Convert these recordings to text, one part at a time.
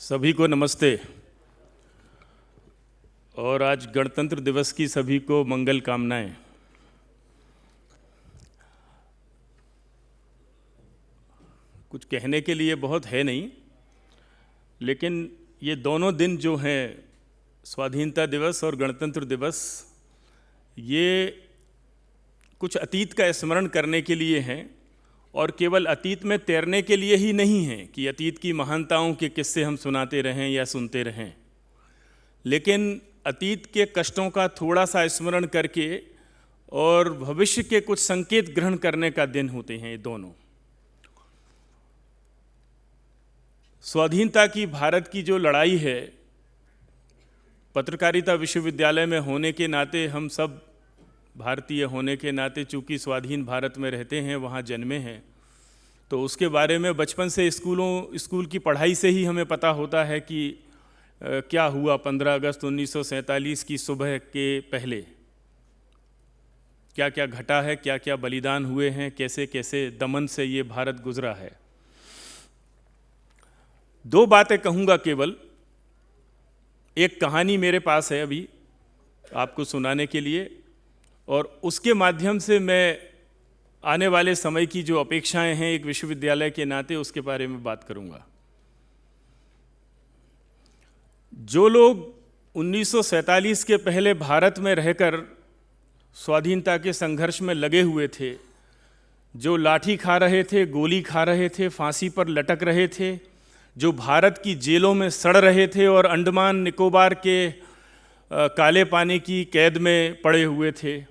सभी को नमस्ते। और आज गणतंत्र दिवस की सभी को मंगल कामनाएं। कुछ कहने के लिए बहुत है नहीं, लेकिन ये दोनों दिन जो हैं, स्वाधीनता दिवस और गणतंत्र दिवस, ये कुछ अतीत का स्मरण करने के लिए हैं और केवल अतीत में तैरने के लिए ही नहीं हैं कि अतीत की महानताओं के किस्से हम सुनाते रहें या सुनते रहें, लेकिन अतीत के कष्टों का थोड़ा सा स्मरण करके और भविष्य के कुछ संकेत ग्रहण करने का दिन होते हैं ये दोनों। स्वाधीनता की भारत की जो लड़ाई है, पत्रकारिता विश्वविद्यालय में होने के नाते, हम सब भारतीय होने के नाते, चूँकि स्वाधीन भारत में रहते हैं, वहाँ जन्मे हैं, तो उसके बारे में बचपन से स्कूल की पढ़ाई से ही हमें पता होता है कि क्या हुआ 15 अगस्त 1947 की सुबह के पहले, क्या क्या घटा है, क्या क्या बलिदान हुए हैं, कैसे कैसे दमन से ये भारत गुजरा है। दो बातें कहूँगा केवल। एक कहानी मेरे पास है अभी आपको सुनाने के लिए, और उसके माध्यम से मैं आने वाले समय की जो अपेक्षाएं हैं एक विश्वविद्यालय के नाते, उसके बारे में बात करूँगा। जो लोग 1947 के पहले भारत में रहकर स्वाधीनता के संघर्ष में लगे हुए थे, जो लाठी खा रहे थे, गोली खा रहे थे, फांसी पर लटक रहे थे, जो भारत की जेलों में सड़ रहे थे और अंडमान निकोबार के काले पानी की कैद में पड़े हुए थे,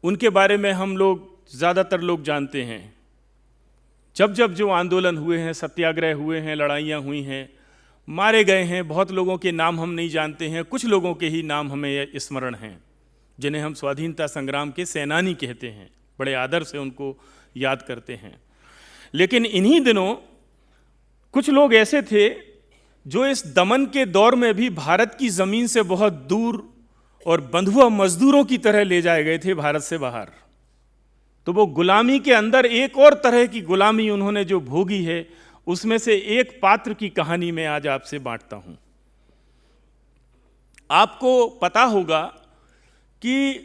उनके बारे में हम लोग, ज़्यादातर लोग जानते हैं। जब जब जो आंदोलन हुए हैं, सत्याग्रह हुए हैं, लड़ाइयाँ हुई हैं, मारे गए हैं, बहुत लोगों के नाम हम नहीं जानते हैं, कुछ लोगों के ही नाम हमें स्मरण हैं, जिन्हें हम स्वाधीनता संग्राम के सेनानी कहते हैं, बड़े आदर से उनको याद करते हैं। लेकिन इन्हीं दिनों कुछ लोग ऐसे थे जो इस दमन के दौर में भी भारत की ज़मीन से बहुत दूर और बंधुआ मजदूरों की तरह ले जाए गए थे भारत से बाहर। तो वो गुलामी के अंदर एक और तरह की गुलामी उन्होंने जो भोगी है, उसमें से एक पात्र की कहानी मैं आज आपसे बांटता हूं। आपको पता होगा कि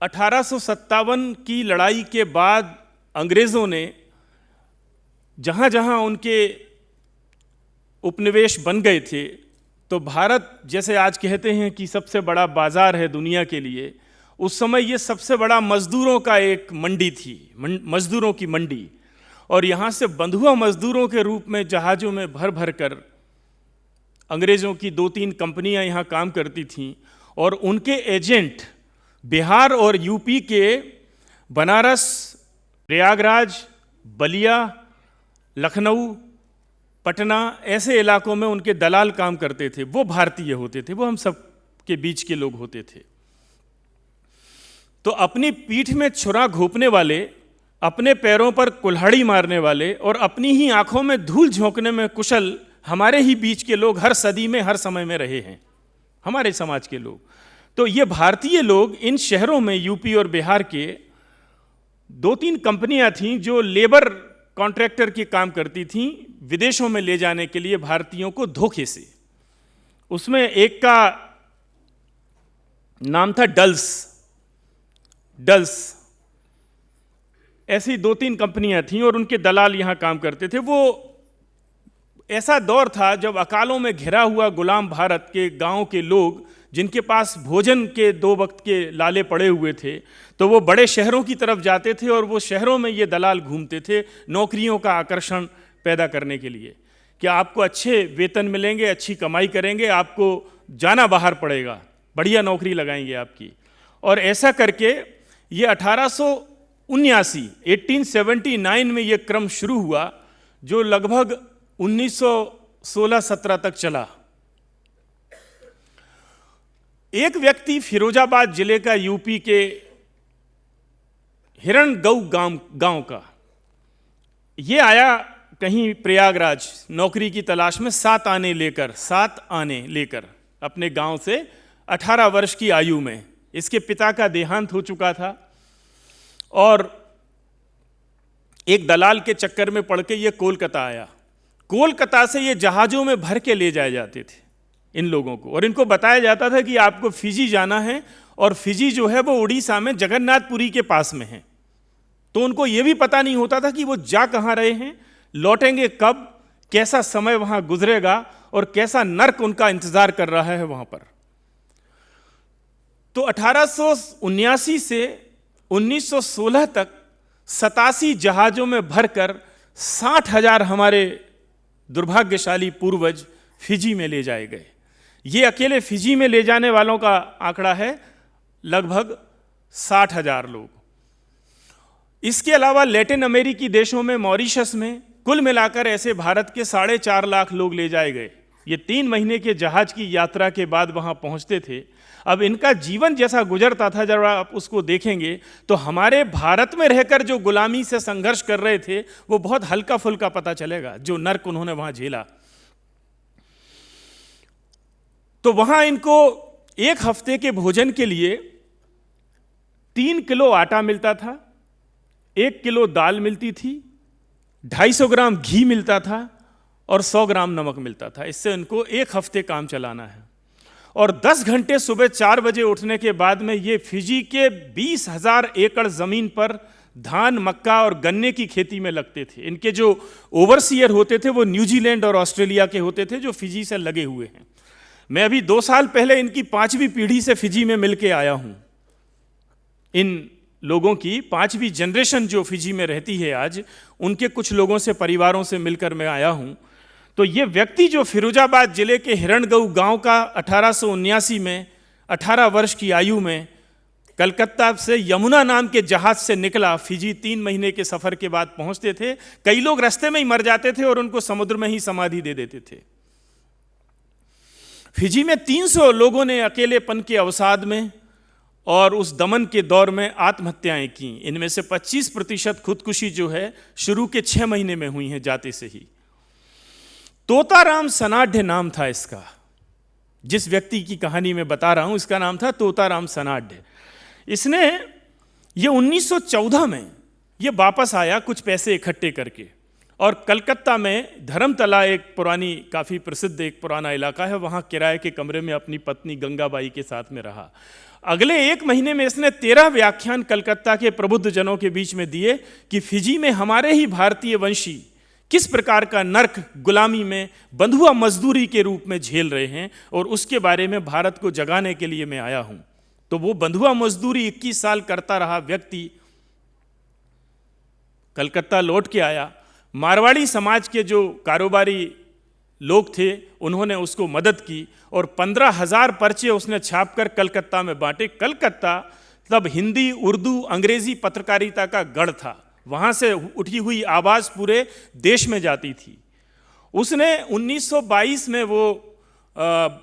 1857 की लड़ाई के बाद अंग्रेज़ों ने जहां जहां उनके उपनिवेश बन गए थे, तो भारत, जैसे आज कहते हैं कि सबसे बड़ा बाजार है दुनिया के लिए, उस समय ये सबसे बड़ा मजदूरों का एक मंडी थी, मजदूरों की मंडी। और यहाँ से बंधुआ मजदूरों के रूप में जहाज़ों में भर भर कर अंग्रेज़ों की 2-3 कंपनियाँ यहाँ काम करती थीं, और उनके एजेंट बिहार और यूपी के बनारस, प्रयागराज, बलिया, लखनऊ, पटना, ऐसे इलाकों में उनके दलाल काम करते थे। वो भारतीय होते थे, वो हम सब के बीच के लोग होते थे। तो अपनी पीठ में छुरा घोंपने वाले, अपने पैरों पर कुल्हाड़ी मारने वाले और अपनी ही आंखों में धूल झोंकने में कुशल हमारे ही बीच के लोग हर सदी में, हर समय में रहे हैं, हमारे समाज के लोग। तो ये भारतीय लोग इन शहरों में, यूपी और बिहार के 2-3 कंपनियां थीं जो लेबर कॉन्ट्रैक्टर के काम करती थीं विदेशों में ले जाने के लिए भारतीयों को धोखे से। उसमें एक का नाम था डल्स। ऐसी 2-3 कंपनियां थीं और उनके दलाल यहां काम करते थे। वो ऐसा दौर था जब अकालों में घिरा हुआ गुलाम भारत के गांव के लोग, जिनके पास भोजन के 2 वक्त के लाले पड़े हुए थे, तो वो बड़े शहरों की तरफ जाते थे और वो शहरों में ये दलाल घूमते थे नौकरियों का आकर्षण पैदा करने के लिए कि आपको अच्छे वेतन मिलेंगे, अच्छी कमाई करेंगे, आपको जाना बाहर पड़ेगा, बढ़िया नौकरी लगाएंगे आपकी। और ऐसा करके ये 1879 में ये क्रम शुरू हुआ, जो लगभग 1916-17 तक चला। एक व्यक्ति फिरोजाबाद जिले का, यूपी के हिरणगऊ गांव का, ये आया कहीं प्रयागराज नौकरी की तलाश में 7 आने लेकर अपने गांव से 18 वर्ष की आयु में। इसके पिता का देहांत हो चुका था और एक दलाल के चक्कर में पड़ के ये कोलकाता आया। कोलकाता से ये जहाज़ों में भर के ले जाए जाते थे इन लोगों को, और इनको बताया जाता था कि आपको फिजी जाना है, और फिजी जो है वो उड़ीसा में जगन्नाथपुरी के पास में है। तो उनको ये भी पता नहीं होता था कि वो जा कहाँ रहे हैं, लौटेंगे कब, कैसा समय वहाँ गुजरेगा और कैसा नर्क उनका इंतज़ार कर रहा है वहाँ पर। तो 1879 से 1916 तक 87 जहाज़ों में भरकर 60,000 हमारे दुर्भाग्यशाली पूर्वज फिजी में ले जाए गए। ये अकेले फिजी में ले जाने वालों का आंकड़ा है लगभग 60,000 लोग। इसके अलावा लैटिन अमेरिकी देशों में, मॉरिशस में कुल मिलाकर ऐसे भारत के 4.5 लाख लोग ले जाए गए। ये 3 महीने के जहाज की यात्रा के बाद वहाँ पहुँचते थे। अब इनका जीवन जैसा गुजरता था, जब आप उसको देखेंगे तो हमारे भारत में रहकर जो गुलामी से संघर्ष कर रहे थे वो बहुत हल्का फुल्का पता चलेगा, जो नर्क उन्होंने वहाँ झेला। तो वहाँ इनको 1 हफ्ते के भोजन के लिए 3 किलो आटा मिलता था, 1 किलो दाल मिलती थी, 250 ग्राम घी मिलता था और 100 ग्राम नमक मिलता था। इससे इनको 1 हफ्ते काम चलाना है। और 10 घंटे सुबह 4 बजे उठने के बाद में ये फिजी के 20,000 एकड़ ज़मीन पर धान, मक्का और गन्ने की खेती में लगते थे। इनके जो ओवरसीयर होते थे वो न्यूजीलैंड और ऑस्ट्रेलिया के होते थे, जो फिजी से लगे हुए हैं। मैं अभी 2 साल पहले इनकी 5वीं पीढ़ी से फिजी में मिल के आया हूँ। इन लोगों की 5वीं जनरेशन जो फिजी में रहती है आज, उनके कुछ लोगों से, परिवारों से मिलकर मैं आया हूँ। तो ये व्यक्ति जो फिरोजाबाद जिले के हिरणगऊ गांव का 1879 में 18 वर्ष की आयु में कलकत्ता से यमुना नाम के जहाज से निकला, फिजी 3 महीने के सफर के बाद पहुंचते थे। कई लोग रास्ते में ही मर जाते थे और उनको समुद्र में ही समाधि दे देते थे। फिजी में 300 लोगों ने अकेलेपन के अवसाद में और उस दमन के दौर में आत्महत्याएं की। इनमें से 25% खुदकुशी जो है शुरू के 6 महीने में हुई हैं जाते से ही। तोताराम सनाढ्य नाम था इसका, जिस व्यक्ति की कहानी मैं बता रहा हूं इसका नाम था तोताराम सनाढ्य। इसने ये 1914 में ये वापस आया कुछ पैसे इकट्ठे करके, और कलकत्ता में धर्मतला, एक पुरानी, काफ़ी प्रसिद्ध एक पुराना इलाका है, वहाँ किराए के कमरे में अपनी पत्नी गंगाबाई के साथ में रहा। अगले 1 महीने में इसने 13 व्याख्यान कलकत्ता के प्रबुद्ध जनों के बीच में दिए कि फिजी में हमारे ही भारतीय वंशी किस प्रकार का नर्क गुलामी में बंधुआ मजदूरी के रूप में झेल रहे हैं, और उसके बारे में भारत को जगाने के लिए मैं आया हूं। तो वो बंधुआ मजदूरी 21 साल करता रहा व्यक्ति कलकत्ता लौट के आया। मारवाड़ी समाज के जो कारोबारी लोग थे उन्होंने उसको मदद की और 15,000 पर्चे उसने छापकर कलकत्ता में बांटे। कलकत्ता तब हिंदी, उर्दू, अंग्रेजी पत्रकारिता का गढ़ था। वहाँ से उठी हुई आवाज़ पूरे देश में जाती थी। उसने 1922 में वो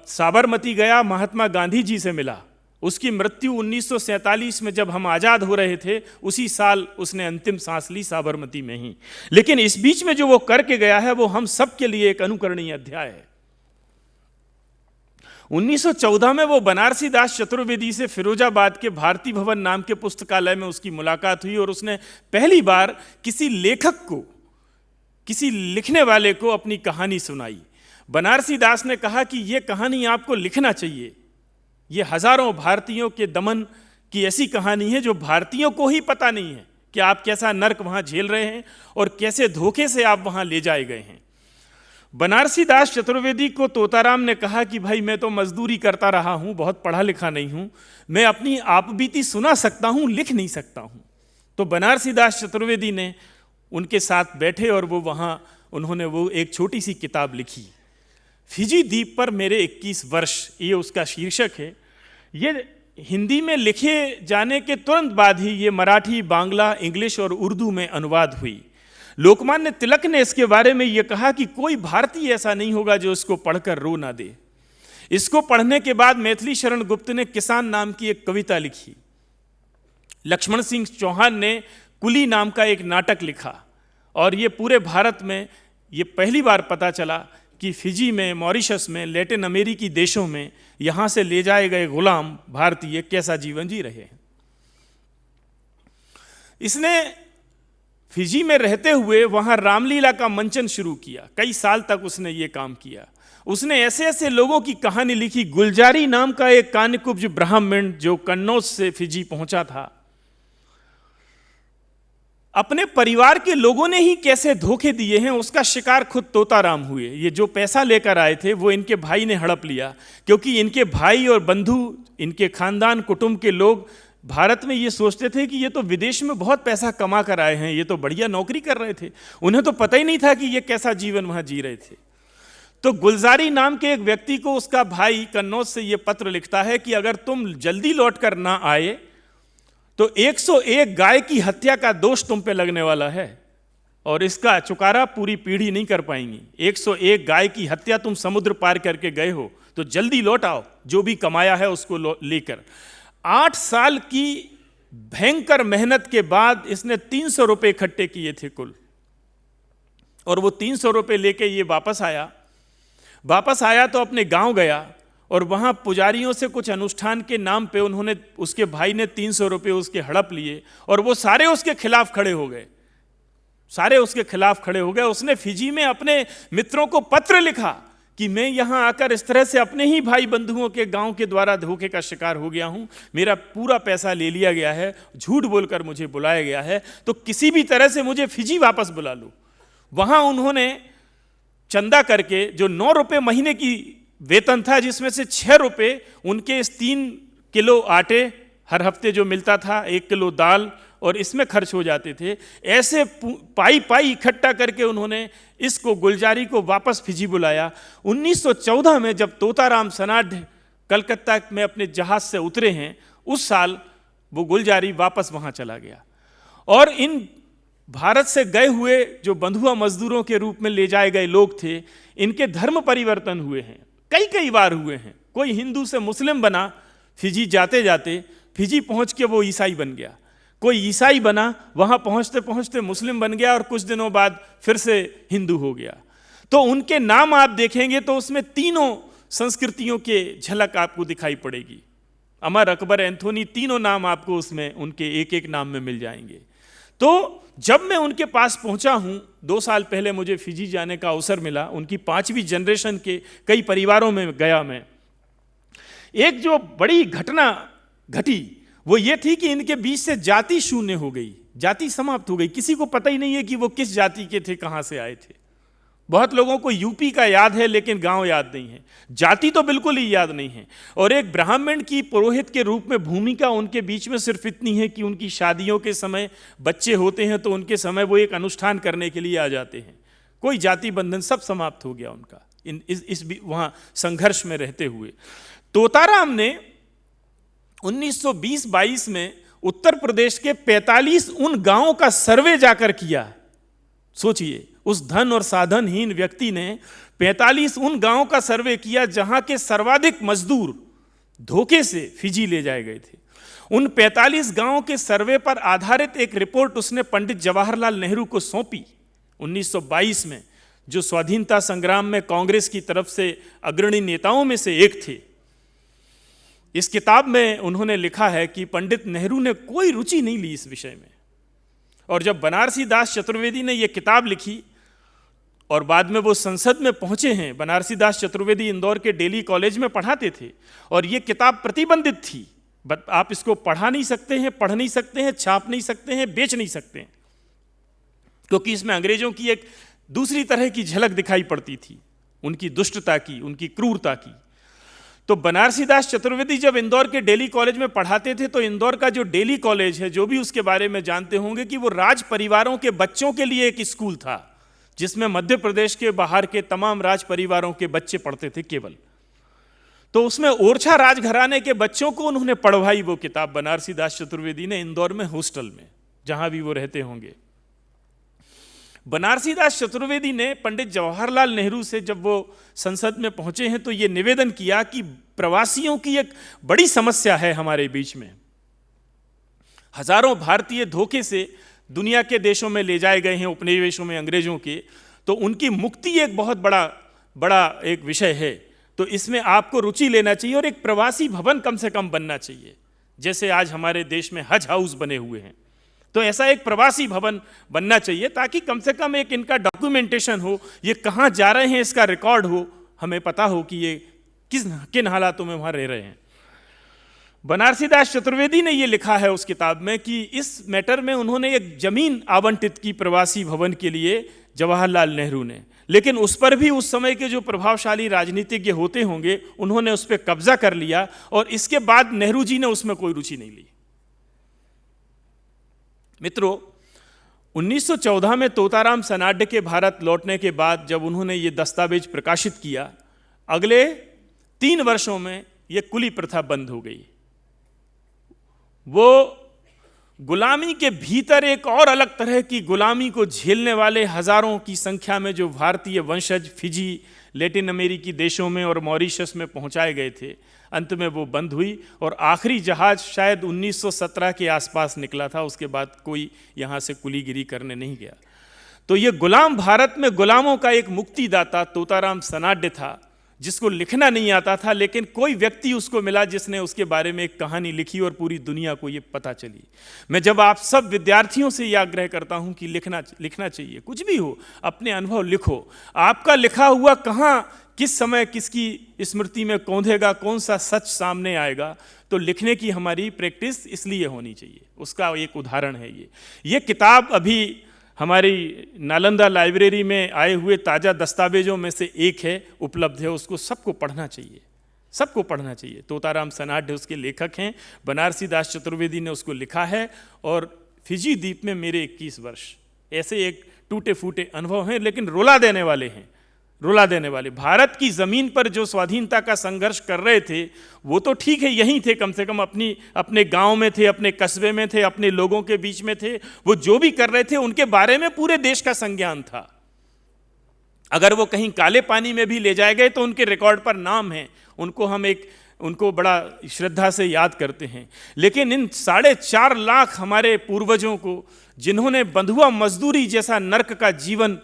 साबरमती गया, महात्मा गांधी जी से मिला। उसकी मृत्यु 1947 में, जब हम आज़ाद हो रहे थे, उसी साल उसने अंतिम सांस ली साबरमती में ही। लेकिन इस बीच में जो वो करके गया है वो हम सब के लिए एक अनुकरणीय अध्याय है। 1914 में वो बनारसी दास चतुर्वेदी से फिरोजाबाद के भारती भवन नाम के पुस्तकालय में उसकी मुलाकात हुई, और उसने पहली बार किसी लेखक को, किसी लिखने वाले को अपनी कहानी सुनाई। बनारसी दास ने कहा कि ये कहानी आपको लिखना चाहिए। ये हजारों भारतीयों के दमन की ऐसी कहानी है जो भारतीयों को ही पता नहीं है कि आप कैसा नर्क वहाँ झेल रहे हैं और कैसे धोखे से आप वहाँ ले जाए गए हैं। बनारसी दास चतुर्वेदी को तोताराम ने कहा कि भाई, मैं तो मजदूरी करता रहा हूँ, बहुत पढ़ा लिखा नहीं हूँ, मैं अपनी आपबीती सुना सकता हूँ, लिख नहीं सकता हूँ। तो बनारसी दास चतुर्वेदी ने उनके साथ बैठे और उन्होंने वो एक छोटी सी किताब लिखी, फिजी द्वीप पर मेरे 21 वर्ष, ये उसका शीर्षक है। ये हिंदी में लिखे जाने के तुरंत बाद ही ये मराठी, बांग्ला, इंग्लिश और उर्दू में अनुवाद हुई। लोकमान्य तिलक ने इसके बारे में ये कहा कि कोई भारतीय ऐसा नहीं होगा जो इसको पढ़कर रो ना दे। इसको पढ़ने के बाद मैथिली शरण गुप्त ने किसान नाम की एक कविता लिखी। लक्ष्मण सिंह चौहान ने कुली नाम का एक नाटक लिखा, और ये पूरे भारत में ये पहली बार पता चला कि फिजी में, मॉरिशस में, लैटिन अमेरिकी देशों में यहाँ से ले जाए गए गुलाम भारतीय कैसा जीवन जी रहे हैं। इसने फिजी में रहते हुए वहाँ रामलीला का मंचन शुरू किया। कई साल तक उसने ये काम किया। उसने ऐसे ऐसे लोगों की कहानी लिखी। गुलजारी नाम का एक कान्यकुब्ज ब्राह्मण जो कन्नौज से फिजी पहुंचा था, अपने परिवार के लोगों ने ही कैसे धोखे दिए हैं उसका शिकार खुद तोताराम हुए। ये जो पैसा लेकर आए थे वो इनके भाई ने हड़प लिया, क्योंकि इनके भाई और बंधु, इनके खानदान कुटुंब के लोग भारत में ये सोचते थे कि ये तो विदेश में बहुत पैसा कमा कर आए हैं, ये तो बढ़िया नौकरी कर रहे थे। उन्हें तो पता ही नहीं था कि ये कैसा जीवन वहां जी रहे थे। तो गुलजारी नाम के एक व्यक्ति को उसका भाई कन्नौज से ये पत्र लिखता है कि अगर तुम जल्दी लौट कर ना आए तो 101 गाय की हत्या का दोष तुम पे लगने वाला है और इसका चुकारा पूरी पीढ़ी नहीं कर पाएंगी। 101 गाय की हत्या, तुम समुद्र पार करके गए हो तो जल्दी लौट आओ, जो भी कमाया है उसको लेकर। 8 साल की भयंकर मेहनत के बाद इसने 300 रुपए इकट्ठे किए थे कुल, और वो 300 रुपए लेके ये वापस आया तो अपने गांव गया और वहां पुजारियों से कुछ अनुष्ठान के नाम पे उन्होंने, उसके भाई ने 300 रुपए उसके हड़प लिए और वो सारे उसके खिलाफ खड़े हो गए। उसने फिजी में अपने मित्रों को पत्र लिखा कि मैं यहां आकर इस तरह से अपने ही भाई बंधुओं के गांव के द्वारा धोखे का शिकार हो गया हूं, मेरा पूरा पैसा ले लिया गया है, झूठ बोलकर मुझे बुलाया गया है, तो किसी भी तरह से मुझे फिजी वापस बुला लो। वहां उन्होंने चंदा करके जो 9 रुपए महीने की वेतन था, जिसमें से 6 रुपए उनके इस 3 किलो आटे हर हफ्ते जो मिलता था, 1 किलो दाल, और इसमें खर्च हो जाते थे। ऐसे पाई इकट्ठा करके उन्होंने इसको, गुलजारी को, वापस फिजी बुलाया। 1914 में जब तोताराम सनाढ़ कलकत्ता में अपने जहाज से उतरे हैं, उस साल वो गुलजारी वापस वहां चला गया। और इन भारत से गए हुए जो बंधुआ मजदूरों के रूप में ले जाए गए लोग थे, इनके धर्म परिवर्तन हुए हैं, कई बार हुए हैं। कोई हिंदू से मुस्लिम बना, फिजी जाते जाते फिजी पहुंच के वो ईसाई बन गया। कोई ईसाई बना, वहां पहुंचते पहुंचते मुस्लिम बन गया और कुछ दिनों बाद फिर से हिंदू हो गया। तो उनके नाम आप देखेंगे तो उसमें तीनों संस्कृतियों के झलक आपको दिखाई पड़ेगी। अमर, अकबर, एंथोनी, तीनों नाम आपको उसमें उनके एक एक नाम में मिल जाएंगे। तो जब मैं उनके पास पहुंचा हूं, 2 साल पहले मुझे फिजी जाने का अवसर मिला, उनकी 5वीं जनरेशन के कई परिवारों में गया मैं। एक जो बड़ी घटना घटी वो ये थी कि इनके बीच से जाति शून्य हो गई, जाति समाप्त हो गई। किसी को पता ही नहीं है कि वो किस जाति के थे, कहां से आए थे। बहुत लोगों को यूपी का याद है लेकिन गांव याद नहीं है, जाति तो बिल्कुल ही याद नहीं है। और एक ब्राह्मण की पुरोहित के रूप में भूमिका उनके बीच में सिर्फ इतनी है कि उनकी शादियों के समय बच्चे होते हैं तो उनके समय वो एक अनुष्ठान करने के लिए आ जाते हैं। कोई जाति बंधन सब समाप्त हो गया उनका इस वहां संघर्ष में रहते हुए। तोताराम ने 1920-22 में उत्तर प्रदेश के 45 उन गांवों का सर्वे जाकर किया। सोचिए, उस धन और साधनहीन व्यक्ति ने 45 उन गांवों का सर्वे किया जहां के सर्वाधिक मजदूर धोखे से फिजी ले जाए गए थे। उन 45 गांवों के सर्वे पर आधारित एक रिपोर्ट उसने पंडित जवाहरलाल नेहरू को सौंपी 1922 में, जो स्वाधीनता संग्राम में कांग्रेस की तरफ से अग्रणी नेताओं में से एक थे। इस किताब में उन्होंने लिखा है कि पंडित नेहरू ने कोई रुचि नहीं ली इस विषय में, और जब बनारसी दास चतुर्वेदी ने यह किताब लिखी और बाद में वो संसद में पहुंचे हैं, बनारसी दास चतुर्वेदी इंदौर के डेली कॉलेज में पढ़ाते थे और ये किताब प्रतिबंधित थी। आप इसको पढ़ नहीं सकते हैं, छाप नहीं सकते हैं, बेच नहीं सकते हैं, क्योंकि इसमें अंग्रेजों की एक दूसरी तरह की झलक दिखाई पड़ती थी, उनकी दुष्टता की, उनकी क्रूरता की। तो बनारसी दास चतुर्वेदी जब इंदौर के डेली कॉलेज में पढ़ाते थे तो इंदौर का जो डेली कॉलेज है, जो भी उसके बारे में जानते होंगे कि वो राज परिवारों के बच्चों के लिए एक स्कूल था, जिसमें मध्य प्रदेश के बाहर के तमाम राज परिवारों के बच्चे पढ़ते थे केवल। तो उसमें ओरछा राजघराने के बच्चों को उन्होंने पढ़वाई वो किताब बनारसी दास चतुर्वेदी ने, इंदौर में हॉस्टल में, जहां भी वो रहते होंगे। बनारसी दास चतुर्वेदी ने पंडित जवाहरलाल नेहरू से जब वो संसद में पहुंचे हैं तो ये निवेदन किया कि प्रवासियों की एक बड़ी समस्या है हमारे बीच में। हजारों भारतीय धोखे से दुनिया के देशों में ले जाए गए हैं, उपनिवेशों में अंग्रेजों के, तो उनकी मुक्ति एक बहुत बड़ा एक विषय है। तो इसमें आपको रुचि लेना चाहिए और एक प्रवासी भवन कम से कम बनना चाहिए, जैसे आज हमारे देश में हज हाउस बने हुए हैं। तो ऐसा एक प्रवासी भवन बनना चाहिए ताकि कम से कम एक इनका डॉक्यूमेंटेशन हो, ये कहाँ जा रहे हैं इसका रिकॉर्ड हो, हमें पता हो कि ये किन हालातों में वहाँ रह रहे हैं। बनारसी दास चतुर्वेदी ने ये लिखा है उस किताब में कि इस मैटर में उन्होंने एक जमीन आवंटित की प्रवासी भवन के लिए जवाहरलाल नेहरू ने, लेकिन उस पर भी उस समय के जो प्रभावशाली राजनीतिज्ञ होते होंगे उन्होंने उस पर कब्जा कर लिया और इसके बाद नेहरू जी ने उसमें कोई रुचि नहीं ली। मित्रों, 1914 में तोताराम सनाड्य के भारत लौटने के बाद जब उन्होंने ये दस्तावेज प्रकाशित किया, अगले 3 वर्षों में ये कुली प्रथा बंद हो गई। वो गुलामी के भीतर एक और अलग तरह की गुलामी को झेलने वाले हजारों की संख्या में जो भारतीय वंशज फिजी, लैटिन अमेरिकी देशों में और मॉरिशस में पहुंचाए गए थे, अंत में वो बंद हुई और आखिरी जहाज शायद 1917 के आसपास निकला था। उसके बाद कोई यहाँ से कुलीगिरी करने नहीं गया। तो ये गुलाम भारत में गुलामों का एक मुक्तिदाता तोताराम सनाड्य था, जिसको लिखना नहीं आता था, लेकिन कोई व्यक्ति उसको मिला जिसने उसके बारे में एक कहानी लिखी और पूरी दुनिया को ये पता चली। मैं जब आप सब विद्यार्थियों से यह आग्रह करता हूँ कि लिखना चाहिए, कुछ भी हो, अपने अनुभव लिखो। आपका लिखा हुआ कहाँ, किस समय किसकी स्मृति में कौंधेगा, कौन सा सच सामने आएगा, तो लिखने की हमारी प्रैक्टिस इसलिए होनी चाहिए। उसका एक उदाहरण है ये किताब अभी हमारी नालंदा लाइब्रेरी में आए हुए ताज़ा दस्तावेजों में से एक है, उपलब्ध है। उसको सबको पढ़ना चाहिए, सबको पढ़ना चाहिए। तोताराम सनाड्य उसके लेखक हैं, बनारसी दास चतुर्वेदी ने उसको लिखा है। और फिजी द्वीप में मेरे 21 वर्ष, ऐसे एक टूटे फूटे अनुभव हैं, लेकिन रुला देने वाले हैं, रुला देने वाले। भारत की ज़मीन पर जो स्वाधीनता का संघर्ष कर रहे थे वो तो ठीक है, यहीं थे, कम से कम अपने गांव में थे, अपने कस्बे में थे, अपने लोगों के बीच में थे। वो जो भी कर रहे थे उनके बारे में पूरे देश का संज्ञान था। अगर वो कहीं काले पानी में भी ले जाए गए तो उनके रिकॉर्ड पर नाम है, उनको बड़ा श्रद्धा से याद करते हैं। लेकिन इन 4.5 लाख हमारे पूर्वजों को, जिन्होंने बंधुआ मजदूरी जैसा नर्क का जीवन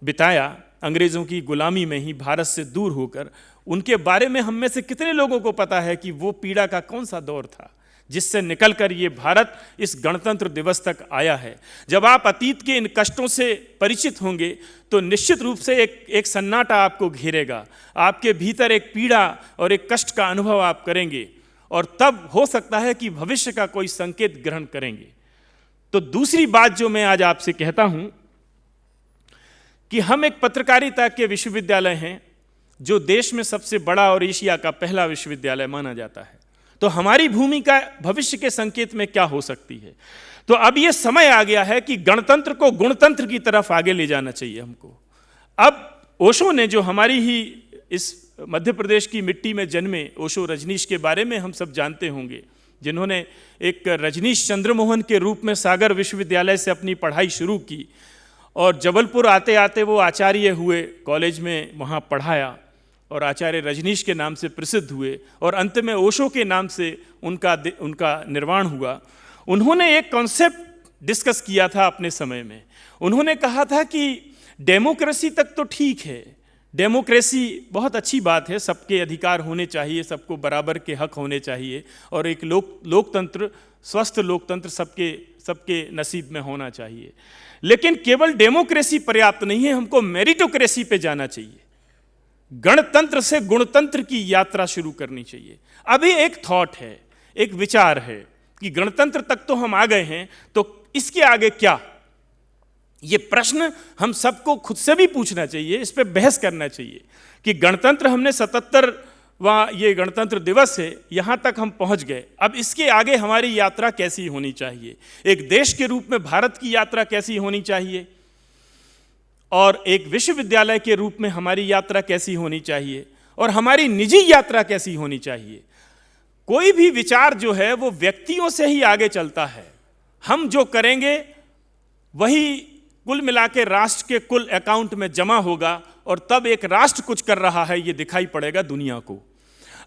बिताया अंग्रेज़ों की गुलामी में ही भारत से दूर होकर, उनके बारे में हम में से कितने लोगों को पता है कि वो पीड़ा का कौन सा दौर था जिससे निकलकर ये भारत इस गणतंत्र दिवस तक आया है। जब आप अतीत के इन कष्टों से परिचित होंगे तो निश्चित रूप से एक सन्नाटा आपको घेरेगा, आपके भीतर एक पीड़ा और एक कष्ट का अनुभव आप करेंगे, और तब हो सकता है कि भविष्य का कोई संकेत ग्रहण करेंगे। तो दूसरी बात जो मैं आज आपसे कहता हूं कि हम एक पत्रकारिता के विश्वविद्यालय हैं जो देश में सबसे बड़ा और एशिया का पहला विश्वविद्यालय माना जाता है। तो हमारी भूमिका भविष्य के संकेत में क्या हो सकती है? तो अब यह समय आ गया है कि गणतंत्र को गुणतंत्र की तरफ आगे ले जाना चाहिए हमको। अब ओशो ने, जो हमारी ही इस मध्य प्रदेश की मिट्टी में जन्मे ओशो रजनीश के बारे में हम सब जानते होंगे, जिन्होंने एक रजनीश चंद्रमोहन के रूप में सागर विश्वविद्यालय से अपनी पढ़ाई शुरू की और जबलपुर आते आते वो आचार्य हुए, कॉलेज में वहाँ पढ़ाया और आचार्य रजनीश के नाम से प्रसिद्ध हुए और अंत में ओशो के नाम से उनका निर्माण हुआ। उन्होंने एक कॉन्सेप्ट डिस्कस किया था अपने समय में। उन्होंने कहा था कि डेमोक्रेसी तक तो ठीक है, डेमोक्रेसी बहुत अच्छी बात है, सबके अधिकार होने चाहिए, सबको बराबर के हक होने चाहिए और एक लोकतंत्र, स्वस्थ लोकतंत्र सबके नसीब में होना चाहिए। लेकिन केवल डेमोक्रेसी पर्याप्त नहीं है, हमको मेरिटोक्रेसी पे जाना चाहिए। गणतंत्र से गुणतंत्र की यात्रा शुरू करनी चाहिए। अभी एक थॉट है, एक विचार है कि गणतंत्र तक तो हम आ गए हैं, तो इसके आगे क्या? ये प्रश्न हम सबको खुद से भी पूछना चाहिए, इस पे बहस करना चाहिए कि गणतंत्र हमने 77वां ये गणतंत्र दिवस है, यहाँ तक हम पहुँच गए, अब इसके आगे हमारी यात्रा कैसी होनी चाहिए? एक देश के रूप में भारत की यात्रा कैसी होनी चाहिए और एक विश्वविद्यालय के रूप में हमारी यात्रा कैसी होनी चाहिए और हमारी निजी यात्रा कैसी होनी चाहिए? कोई भी विचार जो है वो व्यक्तियों से ही आगे चलता है। हम जो करेंगे वही कुल मिला के राष्ट्र के कुल अकाउंट में जमा होगा और तब एक राष्ट्र कुछ कर रहा है ये दिखाई पड़ेगा दुनिया को।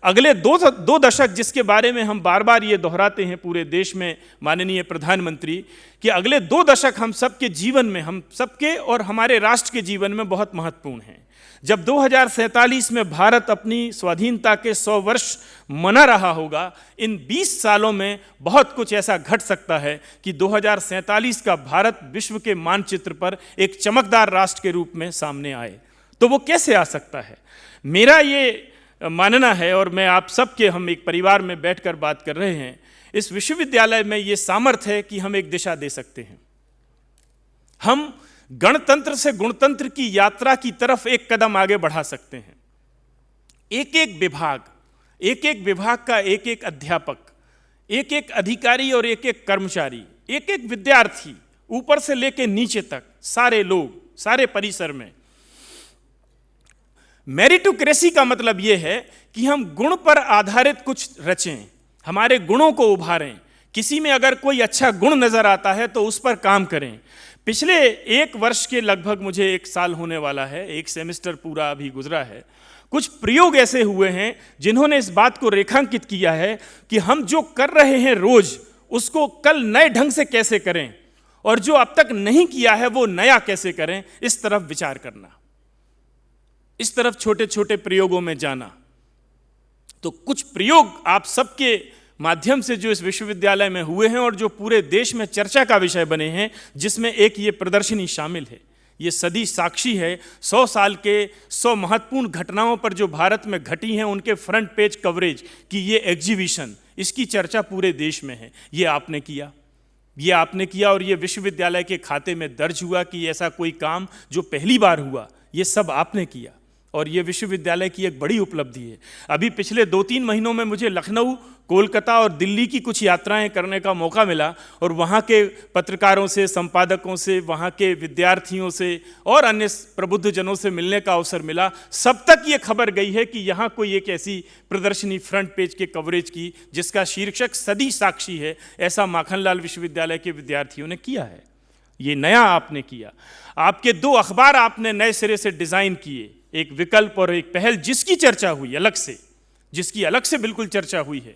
अगले दो दशक, जिसके बारे में हम बार बार ये दोहराते हैं पूरे देश में माननीय प्रधानमंत्री, कि अगले 2 दशक हम सबके जीवन में, हम सबके और हमारे राष्ट्र के जीवन में बहुत महत्वपूर्ण हैं। जब 2047 में भारत अपनी स्वाधीनता के 100 वर्ष मना रहा होगा, इन 20 सालों में बहुत कुछ ऐसा घट सकता है कि 2047 का भारत विश्व के मानचित्र पर एक चमकदार राष्ट्र के रूप में सामने आए। तो वो कैसे आ सकता है? मेरा ये मानना है, और मैं आप सबके, हम एक परिवार में बैठकर बात कर रहे हैं, इस विश्वविद्यालय में ये सामर्थ्य है कि हम एक दिशा दे सकते हैं। हम गणतंत्र से गुणतंत्र की यात्रा की तरफ एक कदम आगे बढ़ा सकते हैं। एक एक विभाग का एक एक अध्यापक, एक एक अधिकारी और एक एक कर्मचारी, एक एक विद्यार्थी, ऊपर से लेकर नीचे तक सारे लोग, सारे परिसर में। मेरिटोक्रेसी का मतलब यह है कि हम गुण पर आधारित कुछ रचें, हमारे गुणों को उभारें। किसी में अगर कोई अच्छा गुण नजर आता है तो उस पर काम करें। पिछले 1 वर्ष के लगभग, मुझे 1 साल होने वाला है, 1 सेमेस्टर पूरा अभी गुजरा है, कुछ प्रयोग ऐसे हुए हैं जिन्होंने इस बात को रेखांकित किया है कि हम जो कर रहे हैं रोज, उसको कल नए ढंग से कैसे करें, और जो अब तक नहीं किया है वो नया कैसे करें, इस तरफ विचार करना, इस तरफ छोटे छोटे प्रयोगों में जाना। तो कुछ प्रयोग आप सबके माध्यम से जो इस विश्वविद्यालय में हुए हैं और जो पूरे देश में चर्चा का विषय बने हैं, जिसमें एक ये प्रदर्शनी शामिल है। ये सदी साक्षी है 100 साल के 100 महत्वपूर्ण घटनाओं पर जो भारत में घटी हैं, उनके फ्रंट पेज कवरेज की ये एग्जीबिशन, इसकी चर्चा पूरे देश में है। ये आपने किया और ये विश्वविद्यालय के खाते में दर्ज हुआ कि ऐसा कोई काम जो पहली बार हुआ, ये सब आपने किया, और ये विश्वविद्यालय की एक बड़ी उपलब्धि है। अभी पिछले 2-3 महीनों में मुझे लखनऊ, कोलकाता और दिल्ली की कुछ यात्राएं करने का मौका मिला, और वहाँ के पत्रकारों से, संपादकों से, वहाँ के विद्यार्थियों से और अन्य प्रबुद्ध जनों से मिलने का अवसर मिला। सब तक ये खबर गई है कि यहाँ कोई एक ऐसी प्रदर्शनी फ्रंट पेज के कवरेज की जिसका शीर्षक सदी साक्षी है, ऐसा माखनलाल विश्वविद्यालय के विद्यार्थियों ने किया है। ये नया आपने किया। आपके 2 अखबार आपने नए सिरे से डिज़ाइन किए, एक विकल्प और एक पहल, जिसकी चर्चा हुई जिसकी अलग से बिल्कुल चर्चा हुई है।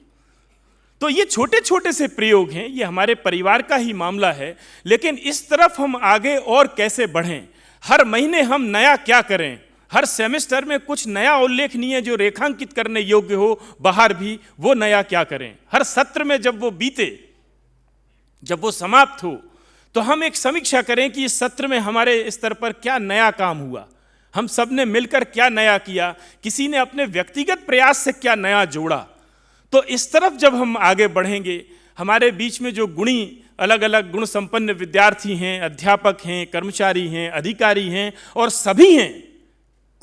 तो ये छोटे छोटे से प्रयोग हैं, ये हमारे परिवार का ही मामला है, लेकिन इस तरफ हम आगे और कैसे बढ़ें? हर महीने हम नया क्या करें? हर सेमेस्टर में कुछ नया उल्लेखनीय जो रेखांकित करने योग्य हो बाहर भी, वो नया क्या करें? हर सत्र में जब वो बीते, जब वो समाप्त हो, तो हम एक समीक्षा करें कि इस सत्र में हमारे स्तर पर क्या नया काम हुआ, हम सब ने मिलकर क्या नया किया, किसी ने अपने व्यक्तिगत प्रयास से क्या नया जोड़ा। तो इस तरफ जब हम आगे बढ़ेंगे, हमारे बीच में जो गुणी, अलग अलग गुण संपन्न विद्यार्थी हैं, अध्यापक हैं, कर्मचारी हैं, अधिकारी हैं, और सभी हैं,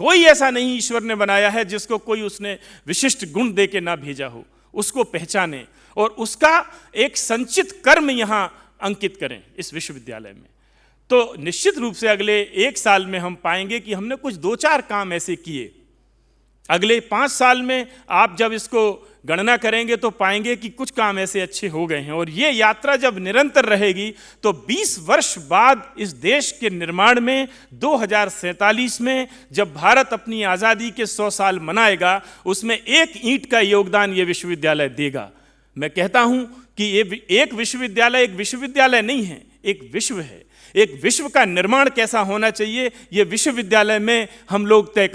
कोई ऐसा नहीं ईश्वर ने बनाया है जिसको कोई उसने विशिष्ट गुण दे के ना भेजा हो, उसको पहचाने और उसका एक संचित कर्म यहाँ अंकित करें इस विश्वविद्यालय में। तो निश्चित रूप से अगले 1 साल में हम पाएंगे कि हमने कुछ 2-4 काम ऐसे किए। अगले 5 साल में आप जब इसको गणना करेंगे तो पाएंगे कि कुछ काम ऐसे अच्छे हो गए हैं, और ये यात्रा जब निरंतर रहेगी तो 20 वर्ष बाद इस देश के निर्माण में 2047 में जब भारत अपनी आज़ादी के 100 साल मनाएगा, उसमें एक ईंट का योगदान ये विश्वविद्यालय देगा। मैं कहता हूं कि ये एक विश्वविद्यालय नहीं है, एक विश्व है। एक विश्व का निर्माण कैसा होना चाहिए, ये विश्वविद्यालय में हम लोग तय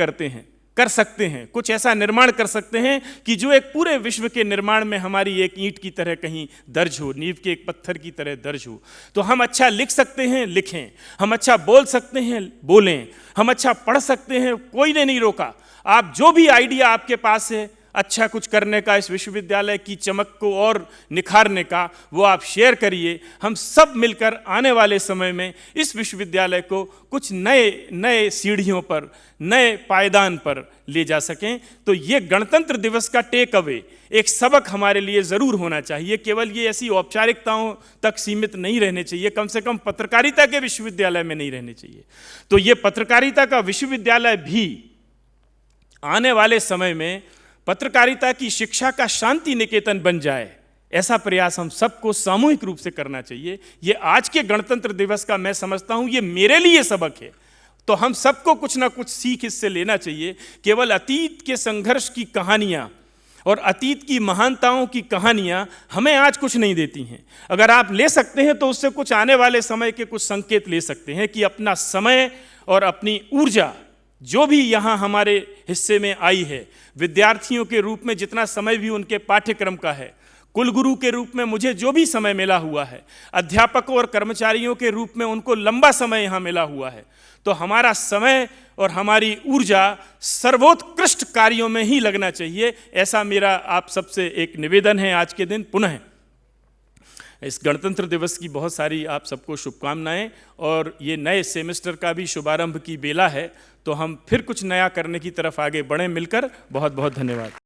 कर सकते हैं। कुछ ऐसा निर्माण कर सकते हैं कि जो एक पूरे विश्व के निर्माण में हमारी एक ईंट की तरह कहीं दर्ज हो, नींव के एक पत्थर की तरह दर्ज हो। तो हम अच्छा लिख सकते हैं, लिखें, हम अच्छा बोल सकते हैं, बोलें, हम अच्छा पढ़ सकते हैं, कोई ने नहीं रोका। आप जो भी आइडिया आपके पास है अच्छा कुछ करने का, इस विश्वविद्यालय की चमक को और निखारने का, वो आप शेयर करिए। हम सब मिलकर आने वाले समय में इस विश्वविद्यालय को कुछ नए सीढ़ियों पर, नए पायदान पर ले जा सकें। तो ये गणतंत्र दिवस का टेक अवे, एक सबक हमारे लिए ज़रूर होना चाहिए। केवल ये ऐसी औपचारिकताओं तक सीमित नहीं रहने चाहिए, कम से कम पत्रकारिता के विश्वविद्यालय में नहीं रहने चाहिए। तो ये पत्रकारिता का विश्वविद्यालय भी आने वाले समय में पत्रकारिता की शिक्षा का शांति निकेतन बन जाए, ऐसा प्रयास हम सबको सामूहिक रूप से करना चाहिए। ये आज के गणतंत्र दिवस का मैं समझता हूँ ये मेरे लिए सबक है। तो हम सबको कुछ ना कुछ सीख इससे लेना चाहिए। केवल अतीत के संघर्ष की कहानियाँ, और अतीत की महानताओं की कहानियाँ हमें आज कुछ नहीं देती हैं। अगर आप ले सकते हैं तो उससे कुछ आने वाले समय के कुछ संकेत ले सकते हैं कि अपना समय और अपनी ऊर्जा जो भी यहाँ हमारे हिस्से में आई है, विद्यार्थियों के रूप में जितना समय भी उनके पाठ्यक्रम का है, कुलगुरु के रूप में मुझे जो भी समय मिला हुआ है, अध्यापकों और कर्मचारियों के रूप में उनको लंबा समय यहाँ मिला हुआ है, तो हमारा समय और हमारी ऊर्जा सर्वोत्कृष्ट कार्यों में ही लगना चाहिए। ऐसा मेरा आप सबसे एक निवेदन है आज के दिन। पुनः इस गणतंत्र दिवस की बहुत सारी आप सबको शुभकामनाएं, और ये नए सेमेस्टर का भी शुभारंभ की बेला है, तो हम फिर कुछ नया करने की तरफ आगे बढ़ें मिलकर। बहुत बहुत धन्यवाद।